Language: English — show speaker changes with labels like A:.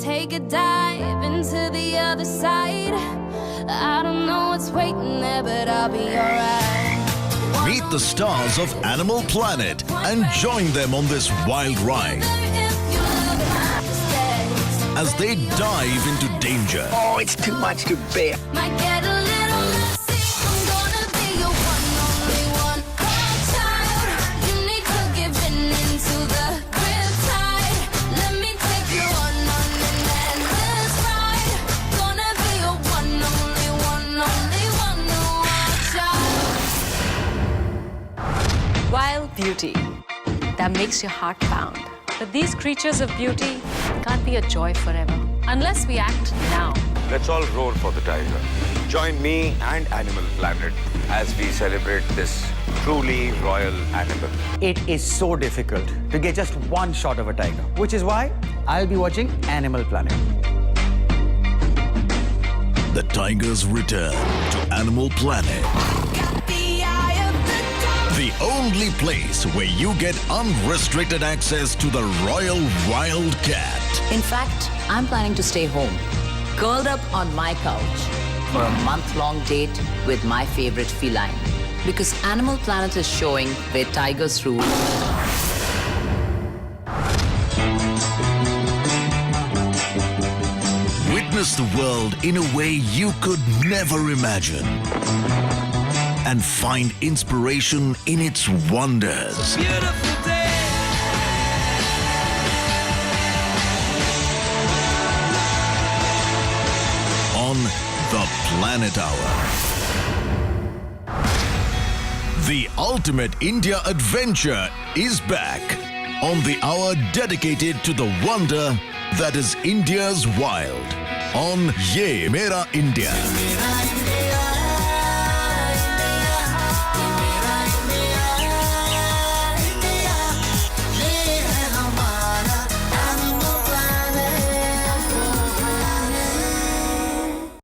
A: take a dive into the other side. I don't know what's waiting there, but I'll be alright.
B: Meet the stars of Animal Planet and join them on this wild ride as they dive into danger.
C: Oh, it's too much to bear.
A: Might get a little messy. I'm gonna be your one, only one. Oh, child, you need to give in into the riptide. Let me take you on an endless ride. Gonna be your one, only one, child.
D: Wild beauty that makes your heart pound. But these creatures of beauty can't be a joy forever unless we act now.
E: Let's all roar for the tiger. Join me and Animal Planet as we celebrate this truly royal animal.
C: It is so difficult to get just one shot of a tiger, which is why I'll be watching Animal Planet.
B: The tigers return to Animal Planet. The only place where you get unrestricted access to the royal wild cat.
F: In fact, I'm planning to stay home, curled up on my couch for a month-long date with my favorite feline. Because Animal Planet is showing where tigers rule.
B: Witness the world in a way you could never imagine. And find inspiration in its wonders.
G: Beautiful day.
B: On the Planet Hour. The ultimate India adventure is back on the hour dedicated to the wonder that is India's wild on Ye Mera India.